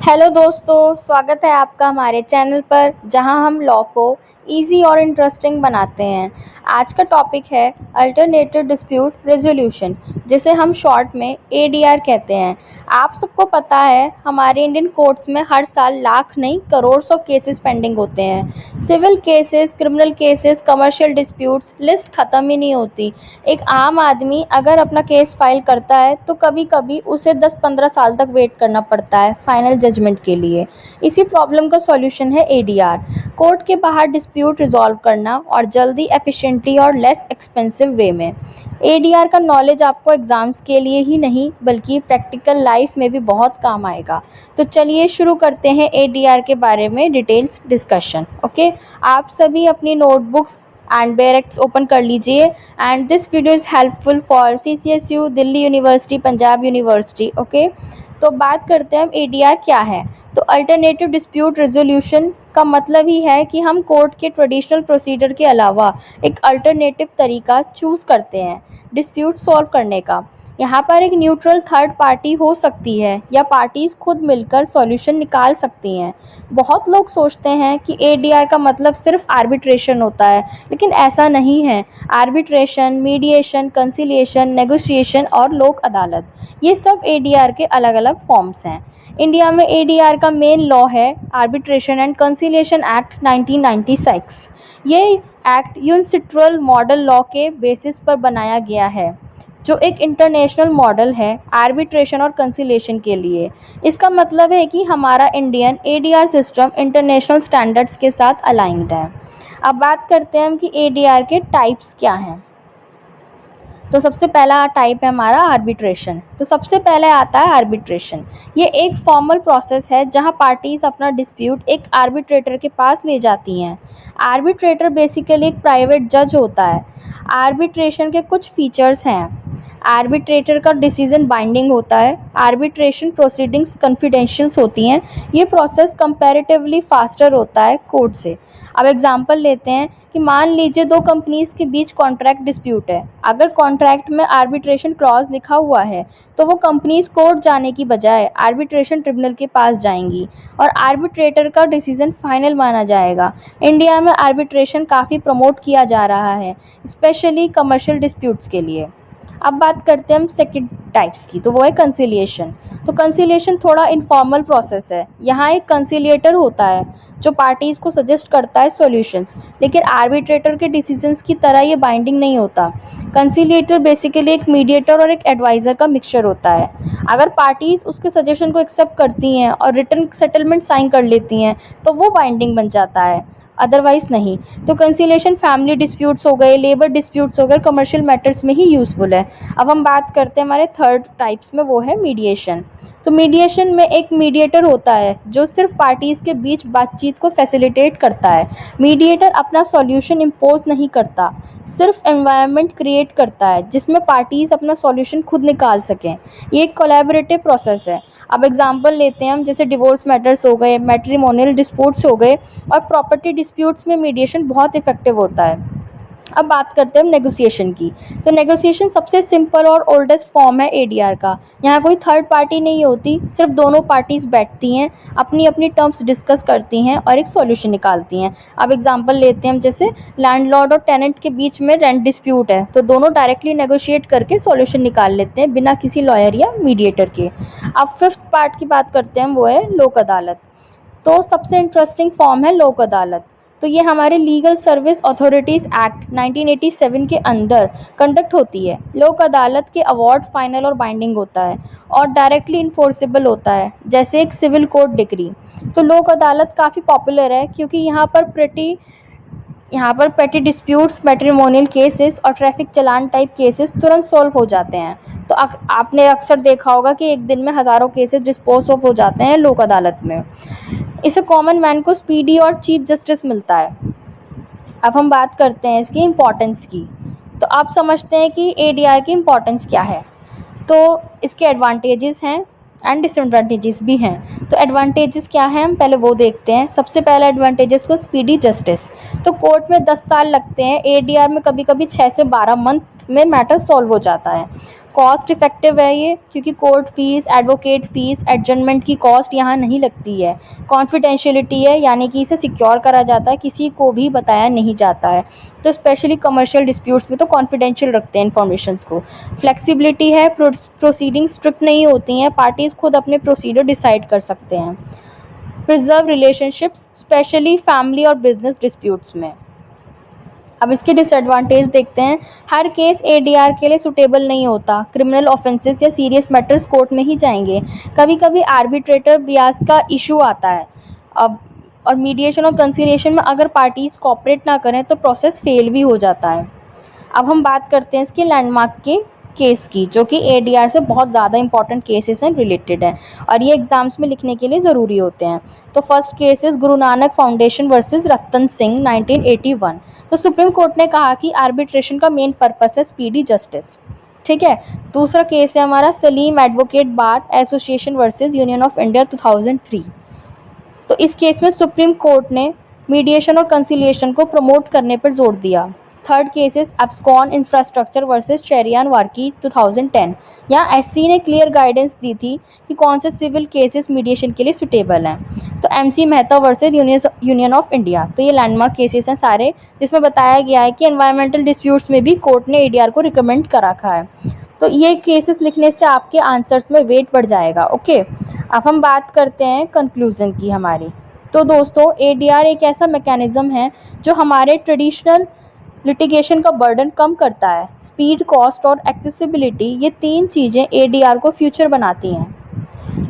Hello दोस्तों, स्वागत है आपका हमारे चैनल पर जहां हम लॉ को इजी और इंटरेस्टिंग बनाते हैं। आज का टॉपिक है अल्टरनेटिव डिस्प्यूट रेजोल्यूशन, जिसे हम शॉर्ट में एडीआर कहते हैं। आप सबको पता है हमारे इंडियन कोर्ट्स में हर साल लाख नहीं करोड़ ऑफ केसेस पेंडिंग होते हैं। Civil cases, criminal cases, commercial disputes, list ख़त्म ही नहीं होती। एक आम आदमी अगर अपना केस फाइल करता है तो कभी कभी उसे 10-15 साल तक वेट करना पड़ता है फाइनल जजमेंट के लिए। इसी प्रॉब्लम का सॉल्यूशन है एडीआर, कोर्ट के बाहर डिस्प्यूट रिजॉल्व करना और जल्दी, एफिशिएंटली और लेस एक्सपेंसिव वे में। एडीआर का नॉलेज आपको एग्जाम्स के लिए ही नहीं बल्कि प्रैक्टिकल लाइफ में भी बहुत काम आएगा। तो चलिए शुरू करते हैं एडीआर के बारे में डिटेल्स डिस्कशन। ओके, आप सभी अपनी नोटबुक्स एंड बैरेक्स ओपन कर लीजिए। And this video is helpful for CCSU, Delhi university, Punjab university. Okay, तो बात करते हैं हम एडीआर क्या है। तो अल्टरनेटिव डिस्प्यूट रेजोल्यूशन का मतलब ही है कि हम कोर्ट के ट्रेडिशनल प्रोसीजर के अलावा एक अल्टरनेटिव तरीका चूज़ करते हैं डिस्प्यूट सॉल्व करने का। यहाँ पर एक न्यूट्रल थर्ड पार्टी हो सकती है या पार्टीज़ खुद मिलकर सॉल्यूशन निकाल सकती हैं। बहुत लोग सोचते हैं कि एडीआर का मतलब सिर्फ आर्बिट्रेशन होता है, लेकिन ऐसा नहीं है। आर्बिट्रेशन, मीडिएशन, कंसिलिएशन, नेगोशिएशन और लोक अदालत, ये सब एडीआर के अलग अलग फॉर्म्स हैं। इंडिया में एडीआर का मेन लॉ है आर्बिट्रेशन एंड कंसिलिएशन एक्ट 1996। ये एक्ट यूनिसिट्रल मॉडल लॉ के बेसिस पर बनाया गया है, जो एक इंटरनेशनल मॉडल है आर्बिट्रेशन और कंसिलिएशन के लिए। इसका मतलब है कि हमारा Indian ADR system international standards के साथ अलाइंड है। अब बात करते हैं हम कि एडीआर के टाइप्स क्या हैं। तो सबसे पहला टाइप है हमारा आर्बिट्रेशन। तो सबसे पहले आता है आर्बिट्रेशन। ये एक फॉर्मल प्रोसेस है जहां पार्टीज अपना डिस्प्यूट एक आर्बिट्रेटर के पास ले जाती हैं। आर्बिट्रेटर बेसिकली एक प्राइवेट जज होता है। आर्बिट्रेशन के कुछ फीचर्स हैं। आर्बिट्रेटर का डिसीजन बाइंडिंग होता है। आर्बिट्रेशन प्रोसीडिंग्स कॉन्फिडेंशियल्स होती हैं। ये प्रोसेस कंपैरेटिवली फास्टर होता है कोर्ट से। अब एग्जांपल लेते हैं कि मान लीजिए दो कंपनीज़ के बीच कॉन्ट्रैक्ट डिस्प्यूट है। अगर कॉन्ट्रैक्ट में आर्बिट्रेशन क्लॉज लिखा हुआ है तो वो कंपनीज़ कोर्ट जाने की बजाय आर्बिट्रेशन ट्रिब्यूनल के पास जाएंगी और आर्बिट्रेटर का डिसीजन फाइनल माना जाएगा। इंडिया में आर्बिट्रेशन काफ़ी प्रमोट किया जा रहा है, स्पेशली कमर्शियल डिस्प्यूट्स के लिए। अब बात करते हैं हम सेकंड टाइप्स की, तो वो है कंसिलिएशन। तो कंसिलिएशन थोड़ा इनफॉर्मल प्रोसेस है। यहाँ एक कंसिलिएटर होता है जो पार्टीज़ को सजेस्ट करता है सॉल्यूशंस, लेकिन आर्बिट्रेटर के डिसीजंस की तरह ये बाइंडिंग नहीं होता। कंसिलिएटर बेसिकली एक मीडिएटर और एक एडवाइज़र का मिक्सचर होता है। अगर पार्टीज़ उसके सजेशन को एक्सेप्ट करती हैं और रिटर्न सेटलमेंट साइन कर लेती हैं तो वो बाइंडिंग बन जाता है, अदरवाइज नहीं। तो कंसिलिएशन फैमिली डिस्प्यूट्स हो गए, लेबर डिस्प्यूट्स हो गए, कमर्शियल मैटर्स में ही यूज़फुल है। अब हम बात करते हैं हमारे थर्ड टाइप्स में, वो है मीडिएशन। तो मीडिएशन में एक मीडिएटर होता है जो सिर्फ पार्टीज़ के बीच बातचीत को फैसिलिटेट करता है। मीडिएटर अपना सॉल्यूशन इम्पोज नहीं करता, सिर्फ एनवायरनमेंट क्रिएट करता है जिसमें पार्टीज़ अपना सॉल्यूशन खुद निकाल सकें। ये एक कोलैबोरेटिव प्रोसेस है। अब एग्जांपल लेते हैं हम, जैसे डिवोर्स मैटर्स हो गए, मैट्रिमोनियल डिस्प्यूट्स हो गए और प्रॉपर्टी डिस्प्यूट्स में मीडिएशन बहुत इफेक्टिव होता है। अब बात करते हैं हम नेगोशिएशन की। तो नेगोशिएशन सबसे सिंपल और ओल्डेस्ट फॉर्म है एडीआर का। यहाँ कोई थर्ड पार्टी नहीं होती, सिर्फ दोनों पार्टीज़ बैठती हैं, अपनी अपनी टर्म्स डिस्कस करती हैं और एक सॉल्यूशन निकालती हैं। अब एग्जांपल लेते हैं हम, जैसे लैंडलॉर्ड और टेनेंट के बीच में रेंट डिस्प्यूट है तो दोनों डायरेक्टली नेगोशिएट करके सॉल्यूशन निकाल लेते हैं बिना किसी लॉयर या मीडिएटर के। अब फिफ्थ पार्ट की बात करते हैं हम, वो है लोक अदालत। तो सबसे इंटरेस्टिंग फॉर्म है लोक अदालत। तो ये हमारे लीगल सर्विस अथॉरिटीज़ एक्ट 1987 के अंदर कंडक्ट होती है। लोक अदालत के अवार्ड फाइनल और बाइंडिंग होता है और डायरेक्टली इन्फोर्सेबल होता है, जैसे एक सिविल कोर्ट डिग्री। तो लोक अदालत काफ़ी पॉपुलर है क्योंकि यहाँ पर पेटी डिस्प्यूट्स, मैट्रिमोनियल केसेस और ट्रैफिक चालान टाइप केसेस तुरंत सॉल्व हो जाते हैं। तो आपने अक्सर देखा होगा कि एक दिन में हज़ारों केसेस डिस्पोज ऑफ हो जाते हैं लोक अदालत में। इससे कॉमन मैन को स्पीडी और चीप जस्टिस मिलता है। अब हम बात करते हैं इसकी इम्पोर्टेंस की। तो आप समझते हैं कि एडीआर की इम्पोर्टेंस क्या है। तो इसके एडवांटेजेस हैं एंड डिसएडवांटेजेस भी हैं। तो एडवांटेजेस क्या हैं, हम पहले वो देखते हैं। सबसे पहला एडवांटेजेस को स्पीडी जस्टिस। तो कोर्ट में 10 साल लगते हैं, एडीआर में कभी कभी 6 से 12 मंथ में मैटर सॉल्व हो जाता है। कॉस्ट इफ़ेक्टिव है ये, क्योंकि court fees, advocate fees, adjournment की कॉस्ट यहाँ नहीं लगती है। कॉन्फिडेंशियलिटी है, यानी कि इसे सिक्योर करा जाता है, किसी को भी बताया नहीं जाता है। तो स्पेशली कमर्शियल डिस्प्यूट्स में तो कॉन्फिडेंशियल रखते हैं इन्फॉर्मेशंस को। फ्लेक्सिबिलिटी है, प्रोसीडिंग स्ट्रिक्ट नहीं होती हैं, पार्टीज़ खुद अपने प्रोसीजर डिसाइड कर सकते हैं। प्रिजर्व रिलेशनशिप्स, स्पेशली फैमिली और बिजनेस डिस्प्यूट्स में। अब इसके डिसएडवांटेज देखते हैं। हर केस एडीआर के लिए सूटेबल नहीं होता। क्रिमिनल ऑफेंसेस या सीरियस मैटर्स कोर्ट में ही जाएंगे। कभी कभी आर्बिट्रेटर बियास का इशू आता है। अब और मीडिएशन और कंसिलिएशन में अगर पार्टीज कोऑपरेट ना करें तो प्रोसेस फेल भी हो जाता है। अब हम बात करते हैं इसके लैंडमार्क के केस की, जो कि एडीआर से बहुत ज़्यादा इंपॉर्टेंट केसेस हैं, रिलेटेड है, और ये एग्जाम्स में लिखने के लिए ज़रूरी होते हैं। तो first case is Guru Nanak foundation versus Ratan Singh 1981। तो सुप्रीम कोर्ट ने कहा कि आर्बिट्रेशन का मेन पर्पस है स्पीडी जस्टिस। ठीक है। दूसरा केस है हमारा Salem advocate bar association versus union of India 2003। तो इस केस में सुप्रीम कोर्ट ने मीडिएशन और कंसिलिएशन को प्रमोट करने पर जोर दिया। Third case is Afcons infrastructure versus Cherian Varkey 2010। यहाँ एससी ने क्लियर गाइडेंस दी थी कि कौन से सिविल केसेस मीडिएशन के लिए सुटेबल हैं। तो MC Mehta versus union of India, तो ये लैंडमार्क केसेस हैं सारे, जिसमें बताया गया है कि एनवायरमेंटल डिस्प्यूट्स में भी कोर्ट ने एडीआर को रिकमेंड कर रखा है। तो ये केसेस लिखने से आपके आंसर्स में वेट बढ़ जाएगा। ओके, अब हम बात करते हैं कंक्लूजन की हमारी। तो दोस्तों, एडीआर एक ऐसा मैकेनिज़्म है जो हमारे ट्रेडिशनल लिटिगेशन का बर्डन कम करता है। स्पीड, कॉस्ट और एक्सेसिबिलिटी, ये तीन चीज़ें एडीआर को फ्यूचर बनाती हैं।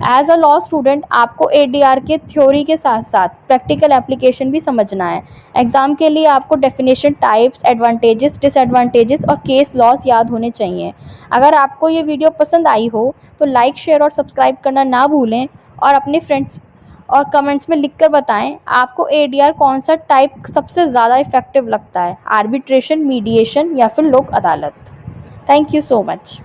एज अ लॉ स्टूडेंट आपको एडीआर के थ्योरी के साथ साथ प्रैक्टिकल एप्लीकेशन भी समझना है। एग्ज़ाम के लिए आपको डेफिनेशन, टाइप्स, एडवांटेजेस, डिसएडवांटेजेस और केस लॉस याद होने चाहिए। अगर आपको ये वीडियो पसंद आई हो तो लाइक, शेयर और सब्सक्राइब करना ना भूलें, और अपने फ्रेंड्स और कमेंट्स में लिखकर बताएं आपको एडीआर कौन सा टाइप सबसे ज़्यादा इफ़ेक्टिव लगता है, आर्बिट्रेशन, मीडिएशन या फिर लोक अदालत। Thank you so much.